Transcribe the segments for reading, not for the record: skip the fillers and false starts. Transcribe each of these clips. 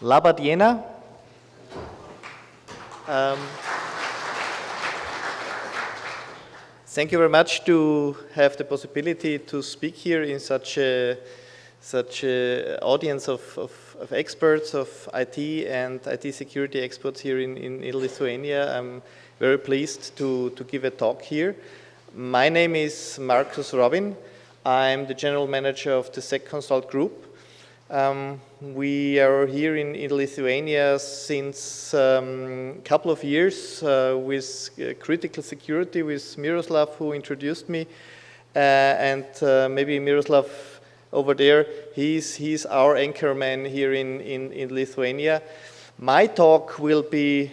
Labadiena. Thank you very much to have the possibility to speak here in such a audience of experts of IT and IT security experts here in Lithuania. I'm very pleased to give a talk here. My name is Markus Robin. I'm the general manager of the SecConsult Group. We are here in Lithuania since a couple of years with critical security with Miroslav, who introduced me, and maybe Miroslav over there, he's our anchorman here in Lithuania. My talk will be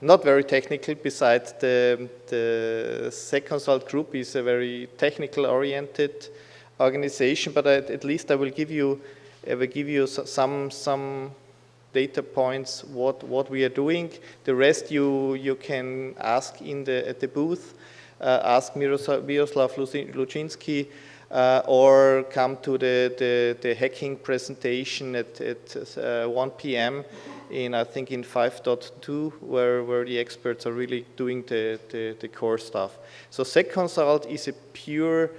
not very technical, besides the SecConsult Group is a very technical oriented organization, but at least I will give you some data points what we are doing. The rest you can ask at the booth, ask Miroslav Luczynski, or come to the hacking presentation at 1 p.m. I think in 5.2, where the experts are really doing the core stuff. So SecConsult is a pure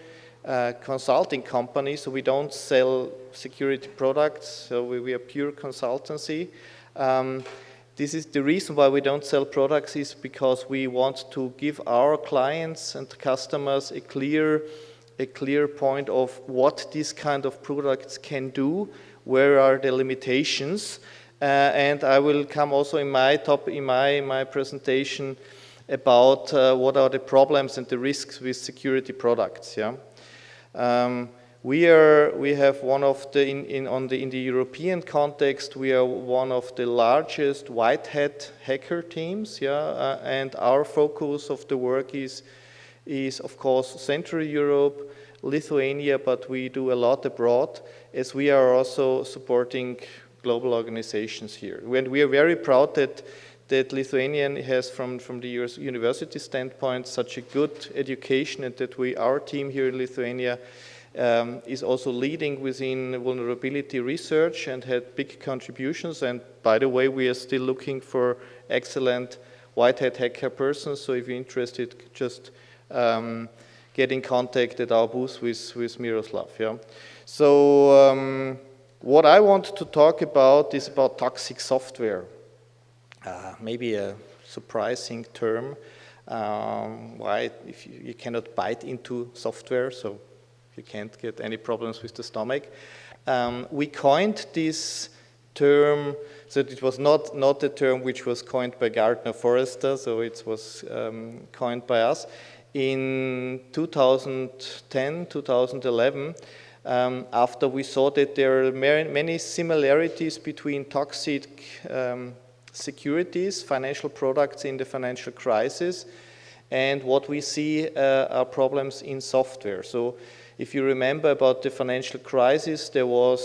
consulting company, so we don't sell security products, so we are pure consultancy. This is the reason why we don't sell products, is because we want to give our clients and customers a clear point of what this kind of products can do, where are the limitations, and I will come also in my presentation about what are the problems and the risks with security products. Yeah. We have one of the in the European context, we are one of the largest white hat hacker teams. Yeah, and our focus of the work is of course Central Europe, Lithuania, but we do a lot abroad, as we are also supporting global organizations here. And we are very proud that Lithuania has, from the university standpoint, such a good education, and that our team here in Lithuania is also leading within vulnerability research and had big contributions. And by the way, we are still looking for excellent white hat hacker persons. So if you're interested, just get in contact at our booth with Miroslav. Yeah. So what I want to talk about is about toxic software. Maybe a surprising term. Why? If you cannot bite into software, so you can't get any problems with the stomach. We coined this term, so it was not a term which was coined by Gartner Forrester, so it was coined by us in 2010, 2011. After we saw that there are many similarities between toxic securities, financial products in the financial crisis, and what we see are problems in software. So if you remember about the financial crisis, there were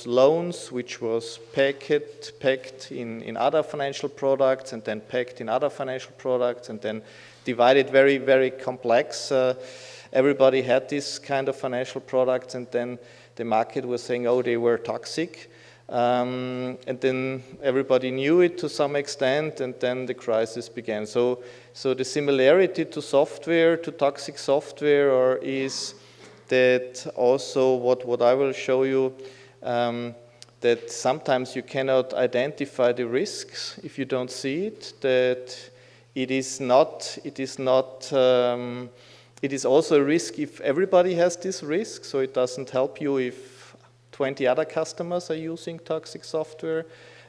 loans which was packed in other financial products, and then packed in other financial products, and then divided, very, very complex. Everybody had this kind of financial products, and then the market was saying, oh, they were toxic. And then everybody knew it to some extent, and then the crisis began. So the similarity to software, to toxic software, is that also what I will show you, that sometimes you cannot identify the risks if you don't see it. That it is also a risk if everybody has this risk. So it doesn't help you if 20 other customers are using toxic software.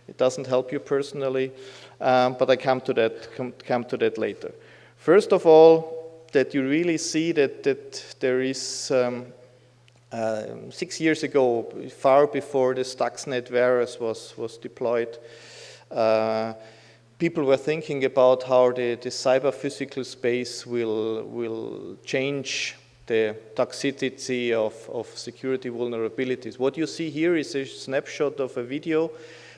It doesn't help you personally, but I come to that later. First of all, that you really see that there is 6 years ago, far before the Stuxnet virus was deployed, people were thinking about how the cyber physical space will change the toxicity of security vulnerabilities. What you see here is a snapshot of a video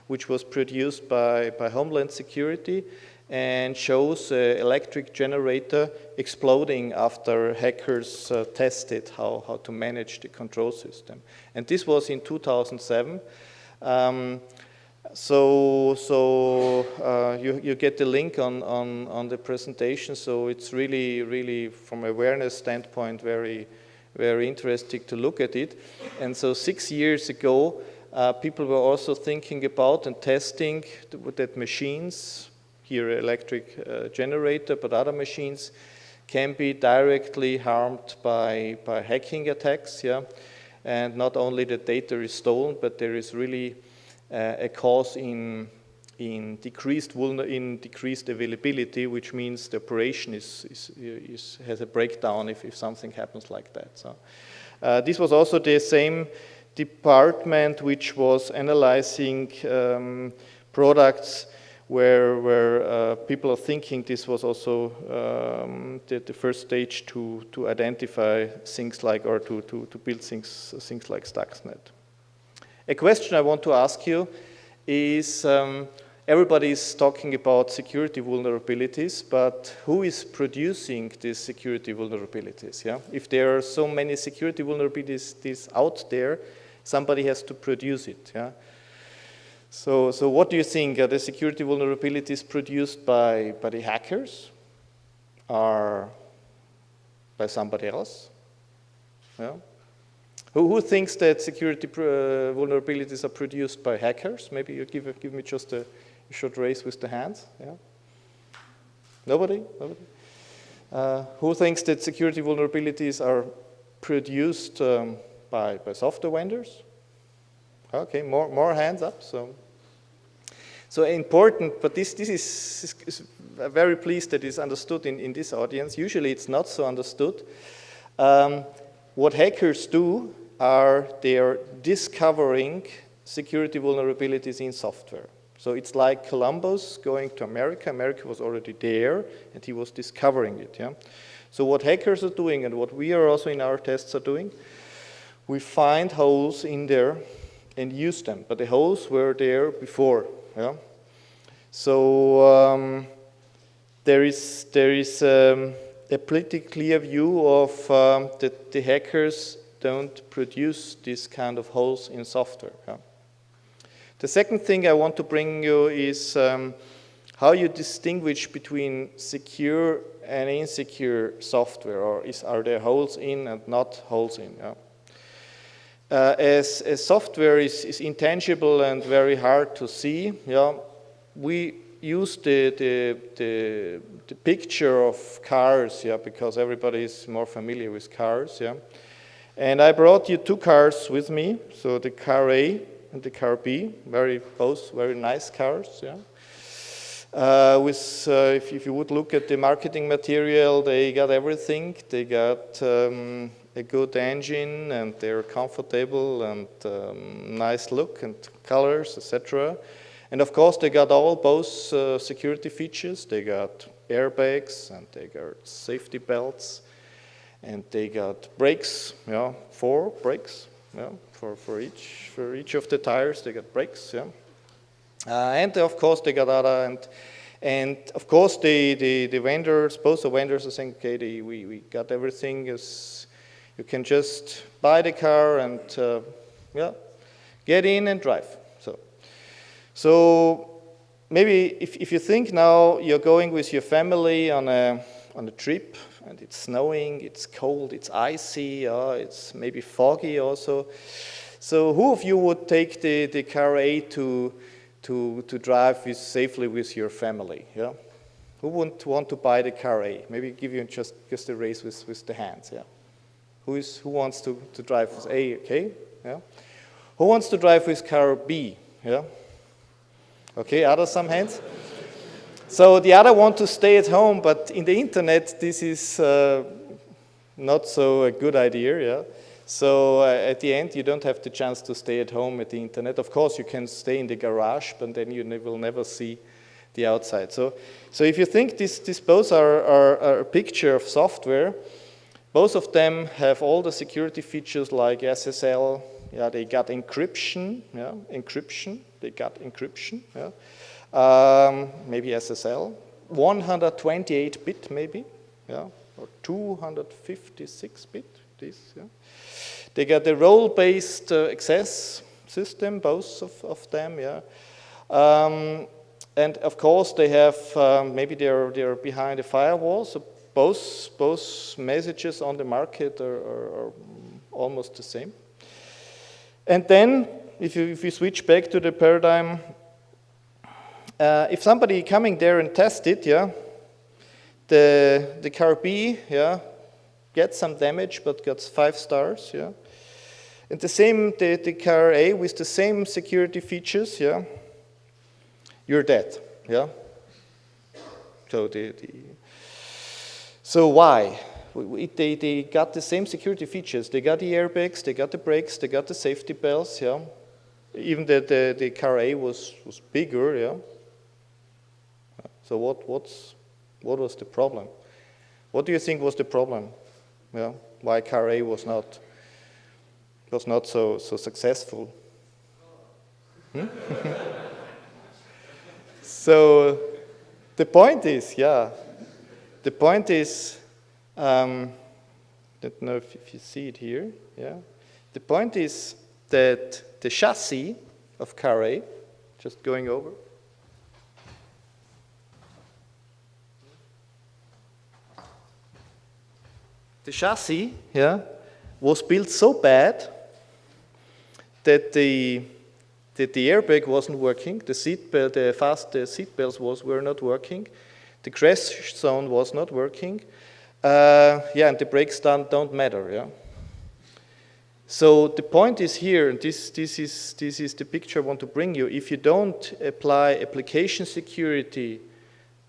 which was produced by Homeland Security and shows an electric generator exploding after hackers tested how to manage the control system. And this was in 2007. You get the link on the presentation. So it's really from awareness standpoint very interesting to look at it. And so 6 years ago, people were also thinking about and testing that machines, here electric generator, but other machines can be directly harmed by hacking attacks, yeah. And not only the data is stolen, but there is really a cause in decreased availability, which means the operation has a breakdown if something happens like that. So this was also the same department which was analyzing products where people are thinking this was also the first stage to identify things like, or to build things like Stuxnet. A question I want to ask you is, everybody is talking about security vulnerabilities, but who is producing these security vulnerabilities? Yeah? If there are so many security vulnerabilities out there, somebody has to produce it. Yeah? So what do you think? Are the security vulnerabilities produced by the hackers or by somebody else? Yeah? Who thinks that security vulnerabilities are produced by hackers? Maybe you give me just a short raise with the hands. Yeah? Nobody? Nobody? Who thinks that security vulnerabilities are produced by software vendors? Okay, more hands up. So important, but this is very pleased that it's understood in this audience. Usually it's not so understood. What hackers do are they are discovering security vulnerabilities in software. So it's like Columbus going to America. America was already there, and he was discovering it. Yeah? So what hackers are doing, and what we are also in our tests are doing, we find holes in there and use them. But the holes were there before. Yeah? So there is a pretty clear view of that the hackers don't produce this kind of holes in software. Yeah? The second thing I want to bring you is how you distinguish between secure and insecure software, or are there holes in and not holes in? Yeah? As software is intangible and very hard to see, yeah, we use the picture of cars, yeah, because everybody is more familiar with cars, yeah. And I brought you two cars with me, so the car A and the car B, both very nice cars, yeah. If you would look at the marketing material, they got everything. They got a good engine, and they're comfortable and nice look and colors, etc. And of course, they got both security features. They got airbags, and they got safety belts, and they got brakes. Yeah, 4 brakes. Yeah, for each of the tires, they got brakes. Yeah, and of course, they got other and of course, the vendors, both the vendors are saying, okay, we got everything. You can just buy the car and yeah, get in and drive. So maybe if you think now you're going with your family on a trip, and it's snowing, it's cold, it's icy, it's maybe foggy also. So who of you would take the car A to drive safely with your family? Yeah, who wouldn't want to buy the car A? Maybe give you just a raise with the hands. Yeah, who wants to drive with A? Okay, yeah. Who wants to drive with car B? Yeah. Okay, some hands? So the other want to stay at home, but in the internet, this is not so a good idea, yeah? So at the end, you don't have the chance to stay at home at the internet. Of course, you can stay in the garage, but then you will never see the outside. So if you think this both are a picture of software, both of them have all the security features like SSL. Yeah, they got encryption. Yeah, encryption. They got encryption. Yeah, maybe SSL. 128-bit maybe. Yeah, or 256-bit. This. Yeah. They got the role-based access. system, both of them, yeah. And of course they have, maybe they're behind a firewall, so both messages on the market are almost the same. And then, if you switch back to the paradigm, if somebody coming there and test it, yeah, the car B, yeah, gets some damage but gets 5 stars, yeah. And the same, the car A with the same security features, yeah, you're dead, yeah. So so why? They got the same security features. They got the airbags, they got the brakes, they got the safety belts, yeah. Even the car A was bigger, yeah. So what was the problem? What do you think was the problem? Yeah, why car A was not so successful? Hmm? So the point is, yeah, the point is, I don't know if you see it here, yeah. The point is that the chassis of car A, just going over, the chassis, yeah, was built so bad that the airbag wasn't working, the seat belts were not working, the crash zone was not working, yeah, and the brakes don't matter, yeah. So the point is here, and this is the picture I want to bring you. If you don't apply application security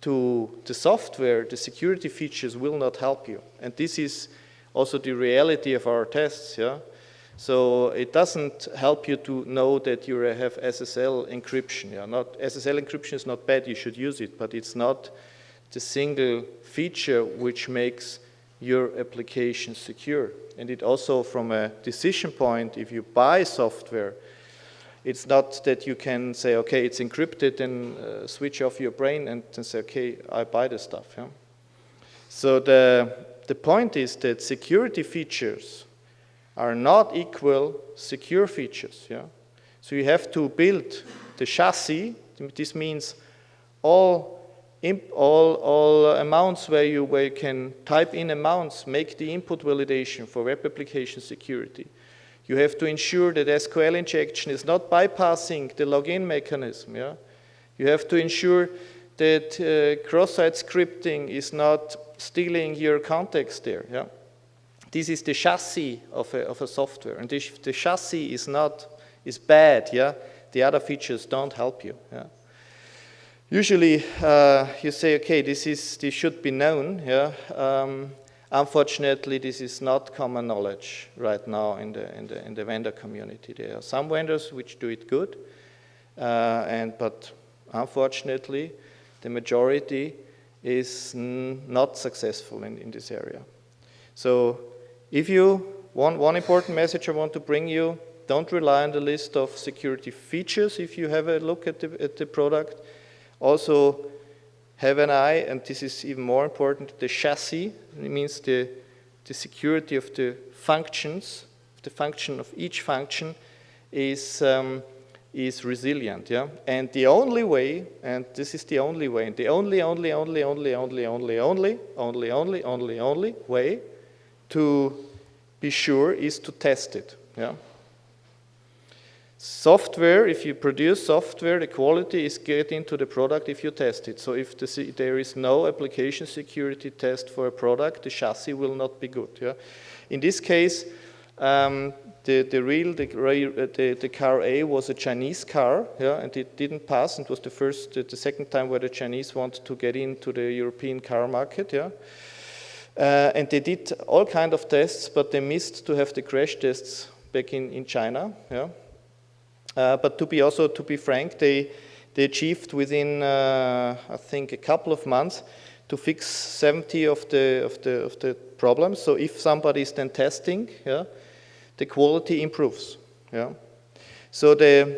to the software, the security features will not help you. And this is also the reality of our tests, yeah. So it doesn't help you to know that you have SSL encryption. Yeah? SSL encryption is not bad, you should use it, but it's not the single feature which makes your application secure. And it also, from a decision point, if you buy software, it's not that you can say, okay, it's encrypted, and switch off your brain and say, okay, I buy the stuff. Yeah? So the point is that security features are not equal secure features. Yeah? So you have to build the chassis. This means all amounts where you can type in amounts, make the input validation for web application security. You have to ensure that SQL injection is not bypassing the login mechanism. Yeah? You have to ensure that cross-site scripting is not stealing your context there. Yeah? This is the chassis of a software, and if the chassis is bad, yeah, the other features don't help you. Yeah. Usually, you say, okay, this should be known. Yeah. Unfortunately, this is not common knowledge right now in the vendor community. There are some vendors which do it good, but unfortunately, the majority is not successful in this area. So, if you want, one important message I want to bring you, don't rely on the list of security features if you have a look at the product. Also, have an eye, and this is even more important, the chassis. It means the security of the functions, the function of each function is resilient. Yeah? And the only way, and this is the only way, and the only way to be sure is to test it. Yeah? Software, if you produce software, the quality is get into the product if you test it. So if there is no application security test for a product, the chassis will not be good. Yeah? In this case, the car A was a Chinese car, yeah, and it didn't pass. It was the second time where the Chinese wanted to get into the European car market. Yeah? And they did all kinds of tests, but they missed to have the crash tests back in China. Yeah? But to be frank, they achieved within I think a couple of months to fix 70 of the problems. So if somebody is then testing, yeah, the quality improves. Yeah? So the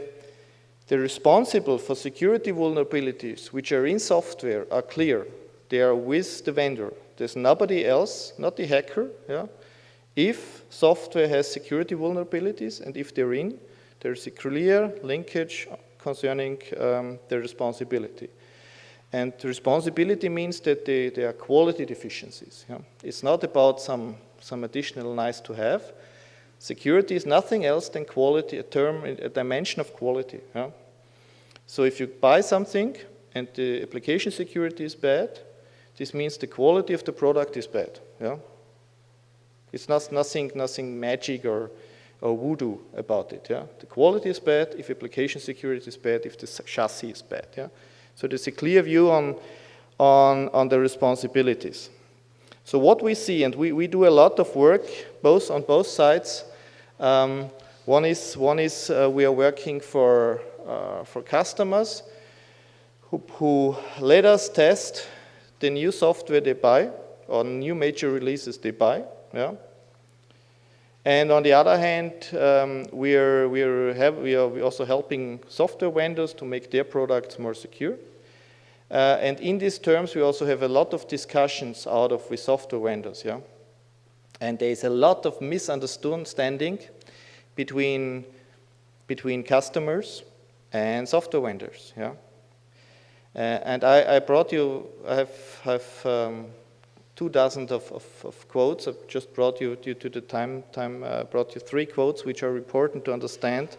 responsible for security vulnerabilities which are in software are clear. They are with the vendor. There's nobody else, not the hacker. Yeah? If software has security vulnerabilities and if they're in, There's a clear linkage concerning the responsibility. And the responsibility means that there are quality deficiencies. Yeah? It's not about some additional nice to have. Security is nothing else than quality, a dimension of quality. Yeah? So if you buy something and the application security is bad, this means the quality of the product is bad. Yeah? It's nothing magic or voodoo about it. Yeah? The quality is bad if application security is bad, if the chassis is bad. Yeah? So there's a clear view on the responsibilities. So what we see, and we do a lot of work on both sides. One is we are working for customers who let us test the new software they buy or new major releases they buy. Yeah. And on the other hand, we are also helping software vendors to make their products more secure. And in these terms, we also have a lot of discussions with software vendors. Yeah? And there is a lot of misunderstanding between customers and software vendors. Yeah? And I have 24 of quotes. I've just brought you due to the time brought you 3 quotes which are important to understand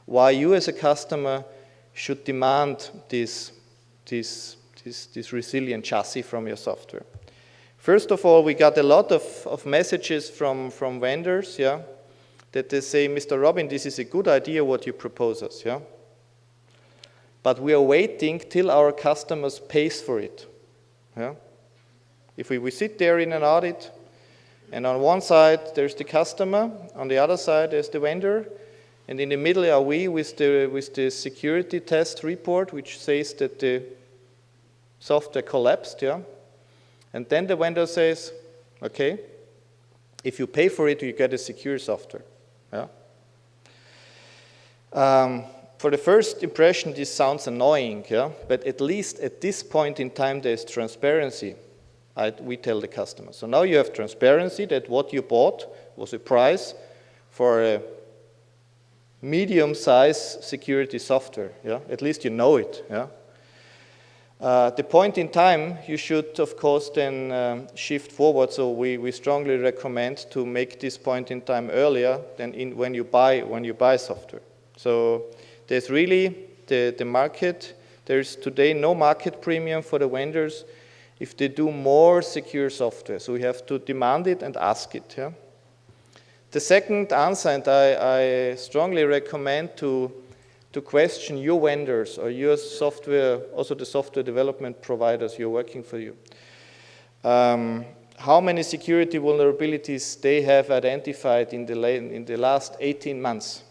why you as a customer should demand this resilient chassis from your software. First of all, we got a lot of messages from vendors, yeah, that they say, Mr. Robin, this is a good idea what you propose us, yeah, but we are waiting till our customers pays for it. Yeah? If we sit there in an audit, and on one side there's the customer, on the other side there's the vendor, and in the middle are we with the security test report, which says that the software collapsed, yeah? And then the vendor says, okay, if you pay for it, you get a secure software. Yeah? For the first impression, this sounds annoying, yeah? But at least at this point in time, there's transparency, we tell the customer. So now you have transparency that what you bought was a price for a medium-sized security software. Yeah? At least you know it. Yeah? The point in time, you should, of course, then shift forward. So we strongly recommend to make this point in time earlier than when you buy software. So there's really the market. There's today no market premium for the vendors if they do more secure software. So we have to demand it and ask it. Yeah? The second answer, and I strongly recommend to question your vendors or your software, also the software development providers who are working for you. How many security vulnerabilities they have identified in the last 18 months?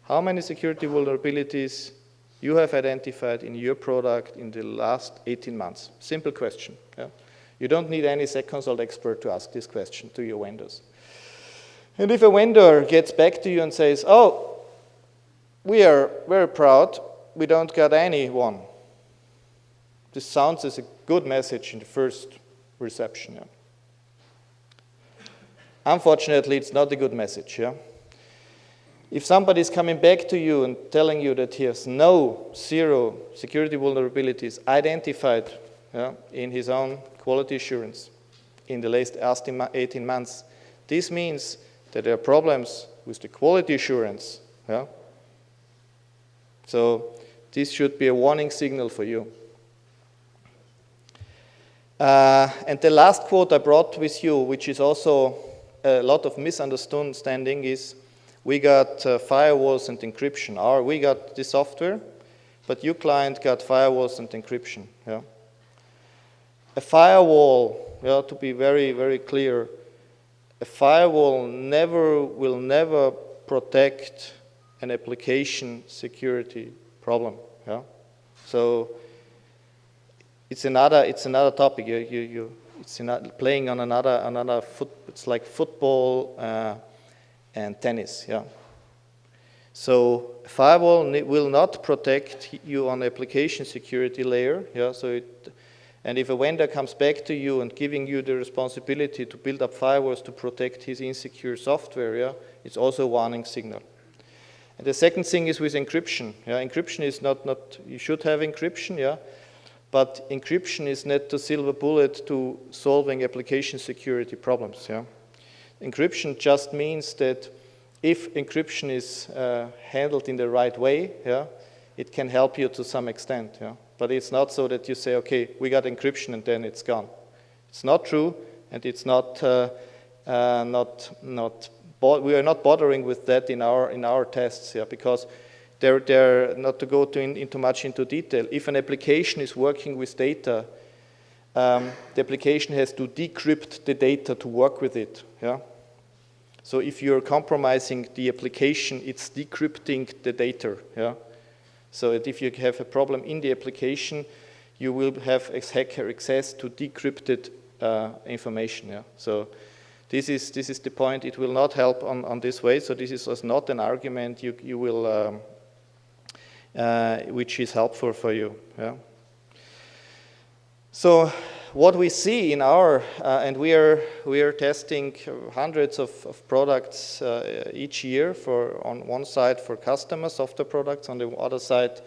How many security vulnerabilities you have identified in your product in the last 18 months? Simple question. Yeah? You don't need any consult expert to ask this question to your vendors. And if a vendor gets back to you and says, oh, we are very proud, we don't got any one. This sounds as a good message in the first reception. Yeah? Unfortunately, it's not a good message. Yeah? If somebody is coming back to you and telling you that he has zero security vulnerabilities identified in his own quality assurance in the last 18 months, this means that there are problems with the quality assurance. Yeah? So this should be a warning signal for you. And the last quote I brought with you, which is also a lot of misunderstanding, is we got firewalls and encryption. We got the software, but your client got firewalls and encryption. Yeah? A firewall, to be very, very clear, a firewall will never protect an application security problem. Yeah? So it's another topic. It's playing on another it's like football and tennis. Yeah. So firewall will not protect you on application security layer. Yeah. And if a vendor comes back to you and giving you the responsibility to build up firewalls to protect his insecure software, yeah, it's also a warning signal. And the second thing is with encryption. Yeah, encryption is not you should have encryption, yeah, but encryption is not the silver bullet to solving application security problems. Yeah, encryption just means that if encryption is handled in the right way, yeah, it can help you to some extent. Yeah, but it's not so that you say, okay, we got encryption and then it's gone. It's not true, and it's not we are not bothering with that in our tests, yeah, because they're not to go into much into detail. If an application is working with data, the application has to decrypt the data to work with it. Yeah. So if you're compromising the application, it's decrypting the data. Yeah. So that if you have a problem in the application, you will have hacker access to decrypted information. Yeah. So this is the point. It will not help on this way. So this is not an argument you will which is helpful for you. Yeah. So what we see in our and we are testing hundreds of products each year on one side for customer software products, on the other side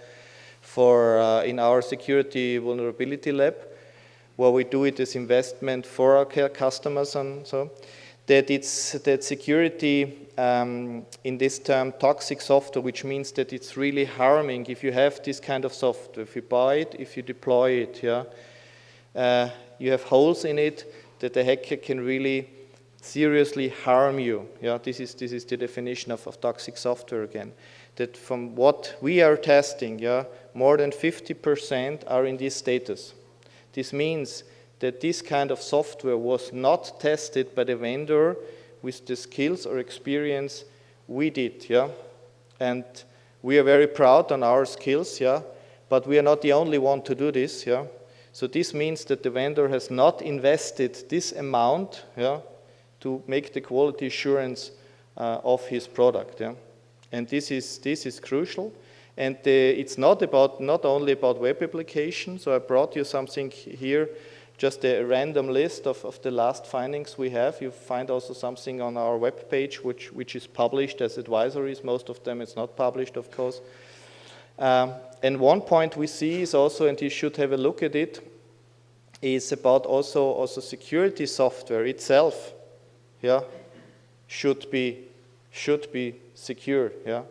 for in our security vulnerability lab, where we do it as investment for our customers, and so that security in this term toxic software, which means that it's really harming if you have this kind of software, if you buy it, if you deploy it, yeah, you have holes in it that the hacker can really seriously harm you. Yeah, this is the definition of toxic software again. That from what we are testing, yeah, more than 50% are in this status. This means that this kind of software was not tested by the vendor with the skills or experience we did, yeah. And we are very proud on our skills, yeah, but we are not the only one to do this, yeah. So this means that the vendor has not invested this amount, yeah, to make the quality assurance of his product, yeah. And this is crucial. And it's not only about web applications. So I brought you something here, just a random list of the last findings we have. You find also something on our web page, which is published as advisories. Most of them it's not published, of course. And one point we see is also, and you should have a look at it, is about also security software itself, yeah, should be secure, yeah.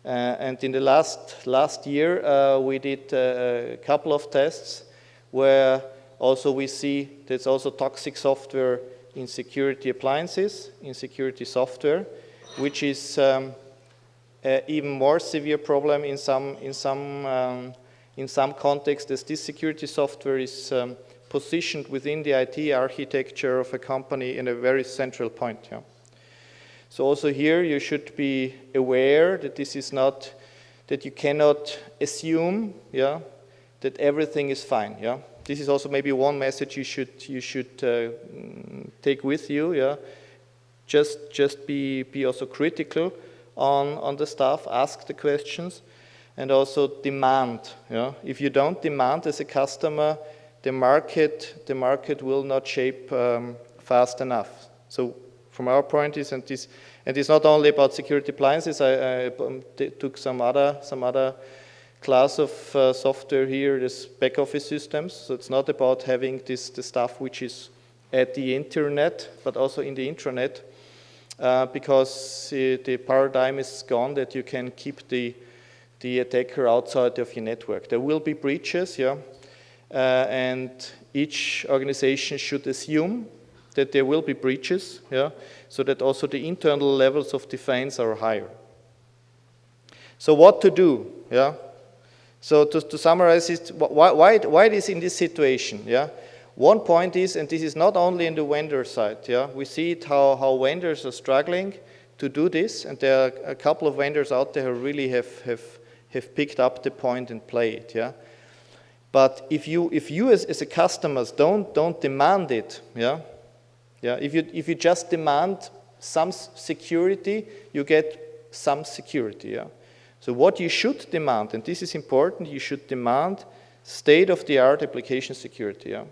And in the last year, we did a couple of tests where also we see there's also toxic software in security appliances, in security software, which is even more severe problem in some contexts, as this security software is positioned within the IT architecture of a company in a very central point. Yeah. So also here you should be aware that this is not, that you cannot assume, yeah, that everything is fine. Yeah. This is also maybe one message you should take with you. Yeah. Just be also critical on the stuff, ask the questions, and also demand. Yeah. If you don't demand as a customer, the market will not shape fast enough. So from our point is, and it's not only about security appliances. I took some other class of software here, this back office systems. So it's not about having the stuff which is at the internet, but also in the intranet, because the paradigm is gone that you can keep the attacker outside of your network. There will be breaches, yeah, and each organization should assume that there will be breaches, yeah, so that also the internal levels of defense are higher. So what to do, yeah? So to summarize it, why it is in this situation, yeah? One point is, and this is not only in the vendor side, yeah, we see it how vendors are struggling to do this, and there are a couple of vendors out there who really have picked up the point and play it, yeah. But if you as a customers don't demand it, yeah. Yeah, if you just demand some security, you get some security. Yeah. So what you should demand, and this is important, you should demand state-of-the-art application security. Yeah.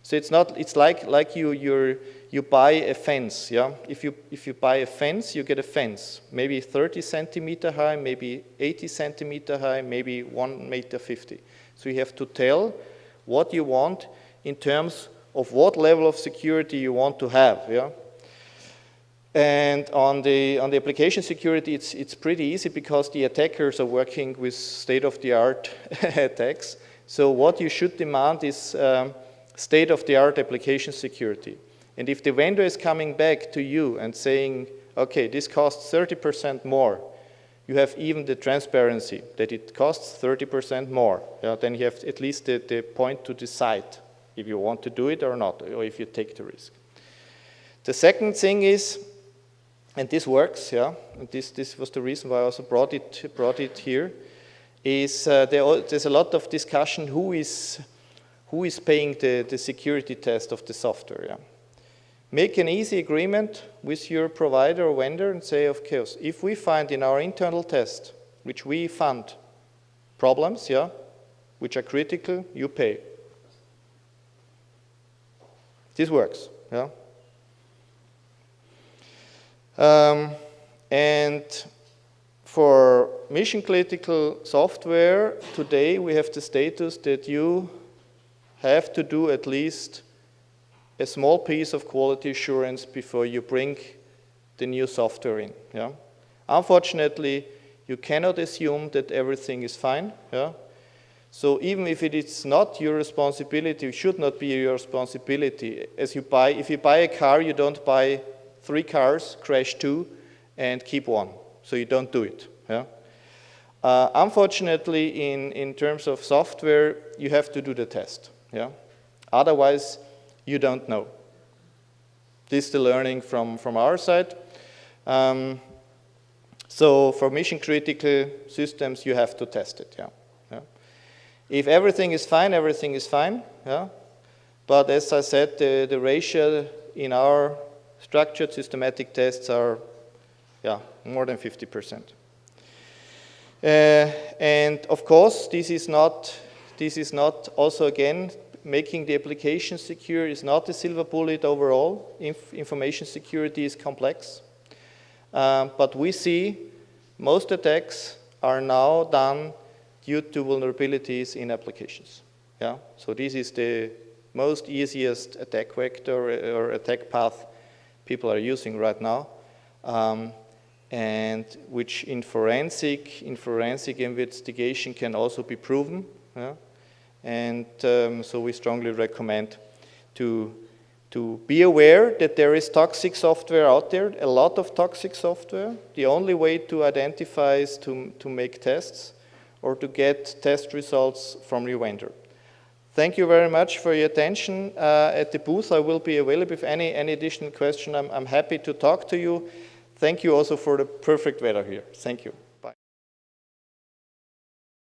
So it's like you buy a fence, yeah? If you buy a fence, you get a fence, maybe 30 centimeter high, maybe 80 centimeter high, maybe 1 meter 50. So you have to tell what you want in terms of what level of security you want to have, yeah? And on the application security, it's pretty easy because the attackers are working with state-of-the-art attacks. So what you should demand is state-of-the-art application security. And if the vendor is coming back to you and saying, okay, this costs 30% more, you have even the transparency that it costs 30% more. Yeah, then you have at least the point to decide if you want to do it or not, or if you take the risk. The second thing is, and this works, yeah, and this was the reason why I also brought it here, is there's a lot of discussion who is paying the security test of the software. Yeah. Make an easy agreement with your provider or vendor and say, okay, if we find in our internal test, which we fund, problems, yeah, which are critical, you pay. This works, yeah. And for mission critical software, today we have the status that you have to do at least a small piece of quality assurance before you bring the new software in. Yeah? Unfortunately, you cannot assume that everything is fine. Yeah? So even if it is not your responsibility, it should not be your responsibility. If you buy a car, you don't buy 3 cars, crash 2, and keep 1. So you don't do it. Yeah? Unfortunately, in terms of software, you have to do the test. Yeah? Otherwise, you don't know. This is the learning from our side. So for mission critical systems, you have to test it. Yeah? Yeah? If everything is fine, everything is fine. Yeah? But as I said, the ratio in our structured systematic tests are more than 50%. And of course, this is not also, again, making the application secure is not a silver bullet overall. Information security is complex. But we see most attacks are now done due to vulnerabilities in applications. Yeah? So this is the most easiest attack vector or attack path people are using right now. And which in forensic investigation can also be proven. Yeah? And so we strongly recommend to be aware that there is toxic software out there, a lot of toxic software. The only way to identify is to make tests or to get test results from your vendor. Thank you very much for your attention. At the booth, I will be available. If any additional question, I'm happy to talk to you. Thank you also for the perfect weather here. Thank you.